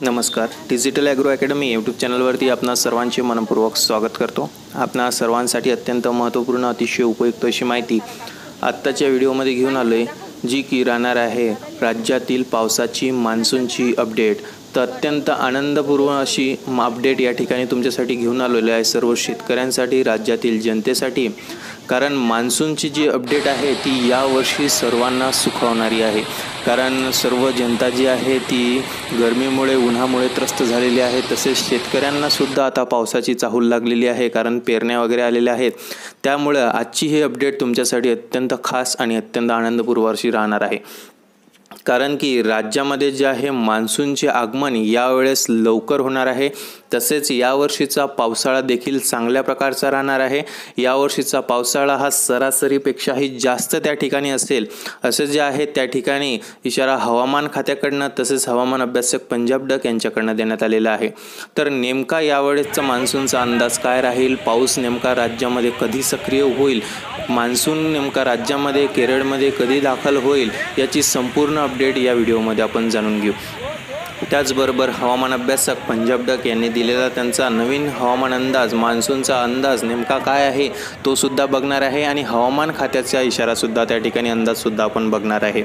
नमस्कार. Digital agro academy YouTube चॅनलवरती आपणा सर्वांचे मनपूर्वक स्वागत करतो. आपणा सर्वांसाठी अत्यंत महत्त्वपूर्ण अतिशय उपयुक्त अशी माहिती आत्ताच्या व्हिडिओमध्ये घेऊन आलो आहे, जी की राहणार आहे राज्यातील पावसाची मान्सूनची अपडेट. तर अत्यंत आनंदपूर्ण अशी अपडेट या ठिकाणी तुमच्यासाठी घेऊन आलेली आहे, सर्व शेतकऱ्यांसाठी, राज्यातील जनतेसाठी. कारण मान्सूनची जी अपडेट आहे ती यावर्षी सर्वांना सुखावणारी आहे. कारण सर्व जनता जी आहे ती गरमीमुळे, उन्हामुळे त्रस्त झालेली आहे. तसेच शेतकऱ्यांनासुद्धा आता पावसाची चाहूल लागलेली आहे, कारण पेरण्या वगैरे आलेल्या आहेत. त्यामुळं आजची ही अपडेट तुमच्यासाठी अत्यंत खास आणि अत्यंत आनंदपूर्व अशी राहणार आहे. कारण की राज्यामध्ये जे आहे मान्सूनचे आगमन यावेळेस लवकर होणार आहे. तसेच यावर्षीचा पावसाळा देखील चांगल्या प्रकारचा राहणार आहे. यावर्षीचा पावसाळा हा सरासरीपेक्षाही जास्त त्या ठिकाणी असेल, असे जे आहे त्या ठिकाणी इशारा हवामान खात्याकडनं तसेच हवामान अभ्यासक पंजाब डक यांच्याकडनं देण्यात आलेला आहे. तर नेमका यावेळेसचा मान्सूनचा अंदाज काय राहील, पाऊस नेमका राज्यामध्ये कधी सक्रिय होईल, मान्सून नेमका राज्यामध्ये केरळमध्ये कधी दाखल होईल, याची संपूर्ण अपडेट या व्हिडिओमध्ये आपण जाणून घेऊ. त्याचबरोबर हवामान अभ्यासक पंजाब डक यांनी दिलेला त्यांचा नवीन हवामान अंदाज, मान्सूनचा अंदाज नेमका काय आहे तो सुद्धा बघणार आहे. आणि हवामान खात्याचा इशारासुद्धा त्या ठिकाणी अंदाजसुद्धा आपण बघणार आहे.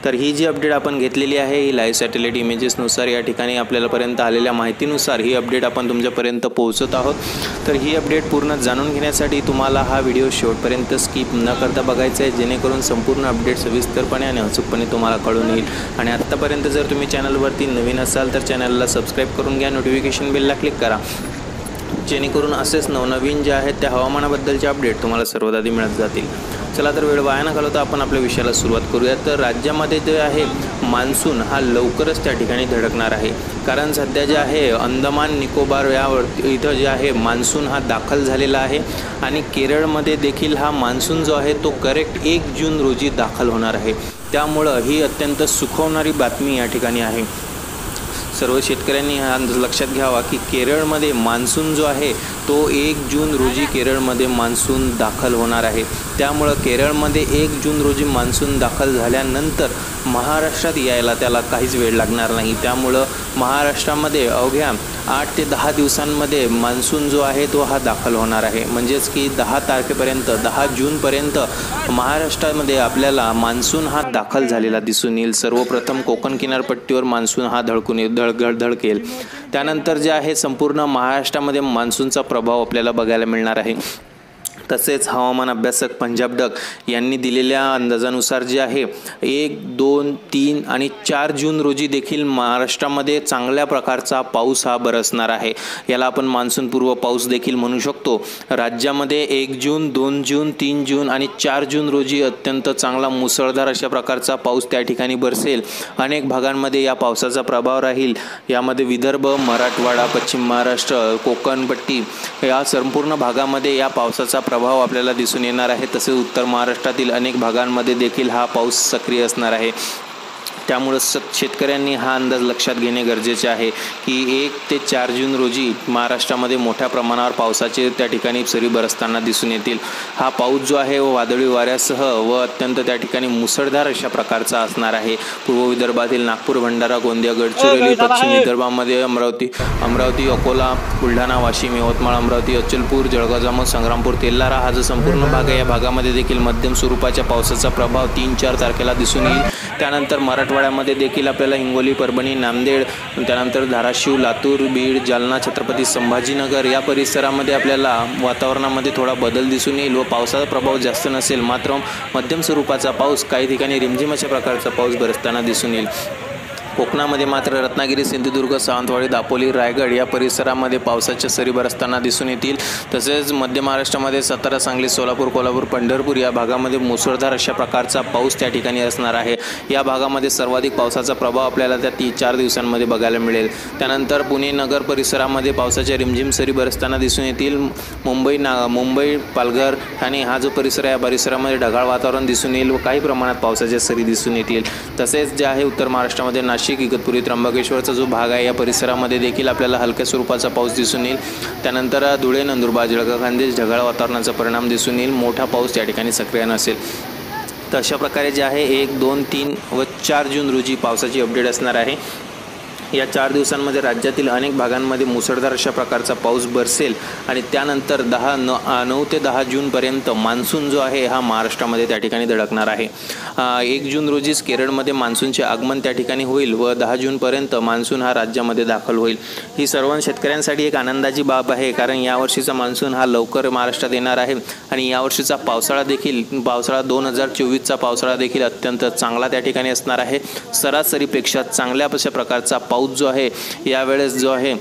तर ही जी अपडेट आपण घेतलेली आहे ही लाईव्ह सॅटेलाईट इमेजेसनुसार या ठिकाणी आपल्यापर्यंत आलेल्या माहितीनुसार ही अपडेट आपण तुमच्यापर्यंत पोहोचत आहोत. तर ही अपडेट पूर्ण जाणून घेण्यासाठी तुम्हाला हा व्हिडिओ शेवटपर्यंत स्किप न करता बघायचा आहे, जेणेकरून संपूर्ण अपडेट सविस्तरपणे आणि अचूकपणे तुम्हाला कळून येईल. आणि आत्तापर्यंत जर तुम्ही चॅनलवरती नवीन असाल तर चॅनलला सबस्क्राईब करून घ्या, नोटिफिकेशन बेलला क्लिक करा, जेणेकरून असेच नवनवीन जे आहेत त्या हवामानाबद्दलचे अपडेट तुम्हाला सर्वदा मिळत जातील. चला तर वेळ वाया न घालवता आपण आपल्या विषयाला सुरुवात करूया. तर राज्यामध्ये जे आहे मान्सून हा लवकरच त्या ठिकाणी धडकणार आहे. कारण सध्या जे आहे अंदमान निकोबार यावर इथं जे आहे मान्सून हा दाखल झालेला आहे. आणि केरळमध्ये देखील हा मान्सून जो आहे तो करेक्ट 1 जून रोजी दाखल होणार आहे. त्यामुळं ही अत्यंत सुखवणारी बातमी या ठिकाणी आहे. सर्व शेतकऱ्यांनी हा लक्षात घ्यावा की केरळमध्ये मान्सून जो आहे तो 1 जून रोजी केरळमध्ये मान्सून दाखल होणार आहे. त्यामुळं केरळमध्ये 1 जून रोजी मान्सून दाखल झाल्यानंतर महाराष्ट्रात यायला त्याला काहीच वेळ लागणार नाही. त्यामुळं महाराष्ट्रामध्ये अवघ्या 8 ते 10 दिवसांमध्ये मान्सून जो आहे तो हा दाखल होणार आहे. म्हणजेच की 10 तारखेपर्यंत, 10 जूनपर्यंत महाराष्ट्रामध्ये आपल्याला मान्सून हा दाखल झालेला दिसून येईल. सर्वप्रथम कोकण किनारपट्टीवर मान्सून हा धडकेल. त्यानंतर जे आहे संपूर्ण महाराष्ट्रामध्ये मान्सूनचा प्रभाव आपल्याला बघायला मिळणार आहे. तसेच हवामान अभ्यासक पंजाब डक यांनी दिलेल्या अंदाजानुसार जे आहे 1, 2, 3 आणि 4 जून रोजी देखील महाराष्ट्रामध्ये चांगल्या प्रकारचा पाऊस हा बरसणार आहे. याला आपण मान्सूनपूर्व पाऊस देखील म्हणू शकतो. राज्यामध्ये 1 जून, 2 जून, 3 जून आणि 4 जून रोजी अत्यंत चांगला मुसळधार अशा प्रकारचा पाऊस त्या ठिकाणी बरसेल. अनेक भागांमध्ये या पावसाचा प्रभाव राहील. यामध्ये विदर्भ, मराठवाडा, पश्चिम महाराष्ट्र, कोकणपट्टी या संपूर्ण भागामध्ये या पावसाचा प्रभाव आपल्याला दिसून येणार आहे. तसेच उत्तर महाराष्ट्रातील अनेक भागांमध्ये देखील हा पाऊस सक्रिय असणार आहे. त्यामुळं शेतकऱ्यांनी हा अंदाज लक्षात घेणे गरजेचे आहे की 1 ते 4 जून रोजी महाराष्ट्रामध्ये मोठ्या प्रमाणावर पावसाचे त्या ठिकाणी सरी बरसताना दिसून येतील. हा पाऊस जो आहे वादळी वाऱ्यासह व अत्यंत त्या ठिकाणी मुसळधार अशा प्रकारचा असणार आहे. पूर्व विदर्भातील नागपूर, भंडारा, गोंदिया, गडचिरोली, पश्चिम विदर्भामध्ये अमरावती, अकोला, बुलढाणा, वाशिम, यवतमाळ, अमरावती, अचलपूर, जळगाव, जामोद, संग्रामपूर, तेल्हारा हा जो संपूर्ण भाग आहे या भागामध्ये देखील मध्यम स्वरूपाच्या पावसाचा प्रभाव 3-4 तारखेला दिसून येईल. त्यानंतर मराठवाड्यामध्ये देखील आपल्याला हिंगोली, परभणी, नांदेड, त्यानंतर धाराशिव, लातूर, बीड, जालना, छत्रपती संभाजीनगर या परिसरामध्ये आपल्याला वातावरणामध्ये थोडा बदल दिसून येईल व पावसाचा प्रभाव जास्त नसेल, मात्र मध्यम स्वरूपाचा पाऊस, काही ठिकाणी रिमझिम अशा प्रकारचा पाऊस बरसताना दिसून येईल. कोकणामध्ये मात्र रत्नागिरी, सिंधुदुर्ग, सावंतवाडी, दापोली, रायगड या परिसरामध्ये पावसाच्या सरी बरसताना दिसून येतील. तसेच मध्य महाराष्ट्रामध्ये सातारा, सांगली, सोलापूर, कोल्हापूर, पंढरपूर या भागामध्ये मुसळधार अशा प्रकारचा पाऊस त्या ठिकाणी असणार आहे. या भागामध्ये सर्वाधिक पावसाचा प्रभाव आपल्याला त्या 4 दिवसांमध्ये बघायला मिळेल. त्यानंतर पुणे नगर परिसरामध्ये पावसाच्या रिमझिम सरी बरसताना दिसून येतील. मुंबई, पालघर, ठाणे हा जो परिसर आहे या परिसरामध्ये ढगाळ वातावरण दिसून येईल व काही प्रमाणात पावसाच्या सरी दिसून येतील. तसेच जे आहे उत्तर महाराष्ट्रामध्ये नाशिक, इगतपुरी, त्र्यंबकेश्वरचा जो भाग आहे या परिसरामध्ये देखील आपल्याला हलक्या स्वरूपाचा पाऊस दिसून येईल. त्यानंतर धुळे, नंदुरबार, जळगाव, खान्देश ढगाळ वातावरणाचा परिणाम दिसून येईल. मोठा पाऊस या ठिकाणी सक्रिय नसेल. तर अशा प्रकारे जे आहे 1, 2, 3 व 4 जून रोजी पावसाची अपडेट असणार आहे. या 4 दिवसांमध्ये राज्यातील अनेक भागांमध्ये मुसळधार अशा प्रकारचा पाऊस बरसेल आणि त्यानंतर 9 ते 10 जूनपर्यंत मान्सून जो आहे हा महाराष्ट्रामध्ये त्या ठिकाणी धडकणार आहे। 1 जून रोजीच केरळमध्ये मान्सूनचे आगमन त्या ठिकाणी होईल व 10 जूनपर्यंत मान्सून हा राज्यामध्ये दाखल होईल। ही सर्व शेतकऱ्यांसाठी एक आनंदाची बाब आहे, कारण यावर्षीचा मान्सून हा लवकर महाराष्ट्रात येणार आहे आणि यावर्षीचा पावसाळा 2024चा पावसाळा देखील अत्यंत चांगला त्या ठिकाणी असणार आहे। सरासरीपेक्षा चांगल्या अशा प्रकारचा पाऊस जो आहे यावेळेस जो आहे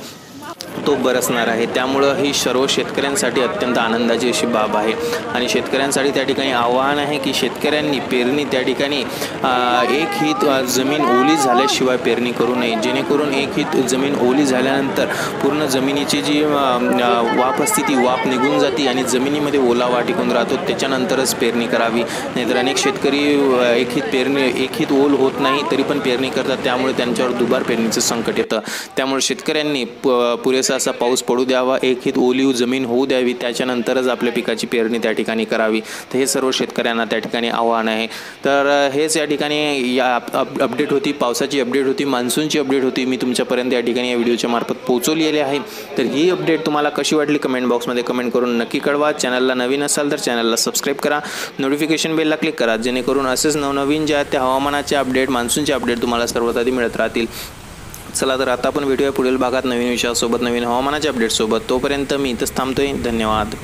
तो बरसणार आहे। त्यामुळं ही सर्व शेतकऱ्यांसाठी अत्यंत आनंदाची अशी बाब आहे आणि शेतकऱ्यांसाठी त्या ठिकाणी आव्हान आहे की शेतकऱ्यांनी पेरणी त्या ठिकाणी एक ही जमीन ओली झाल्याशिवाय पेरणी करू नये, जेणेकरून एक ही जमीन ओली झाल्यानंतर पूर्ण जमिनीची जी वाफ असते ती वाफ निघून जाते आणि जमिनीमध्ये ओलावा टिकून राहतो, त्याच्यानंतरच पेरणी करावी। नाहीतर अनेक शेतकरी एक ही ओल होत नाही तरी पण पेरणी करतात, त्यामुळे त्यांच्यावर दुबार पेरणीचं संकट येतं। त्यामुळे शेतकऱ्यांनी पुरेसा असा पाऊस पडू द्यावा, एक ही ओलीव जमीन होऊ द्यावी, त्याच्यानंतरच आपल्या पिकाची पेरणी त्या ठिकाणी करावी। तर हे सर्व शेतकऱ्यांना त्या ठिकाणी आव्हान आहे। तर हेच या ठिकाणी अपडेट होती, पावसाची अपडेट होती, मान्सूनची अपडेट होती, मी तुमच्यापर्यंत या ठिकाणी या व्हिडिओच्या मार्फत पोहोचवलेली आहे। तर ही अपडेट तुम्हाला कशी वाटली कमेंट बॉक्समध्ये कमेंट करून नक्की कळवा। चॅनलला नवीन असाल तर चॅनलला सबस्क्राईब करा, नोटिफिकेशन बेलला क्लिक करा, जेणेकरून असेच नवनवीन जे आहेत ते हवामानाचे अपडेट, मान्सूनचे अपडेट तुम्हाला सर्वात आधी मिळत राहतील। चला तर आता आपण भेटूया पुढील भागात नवीन विषयासोबत, नवीन हवामानाच्या अपडेटसोबत। तोपर्यंत मी इथंच थांबतोय। धन्यवाद।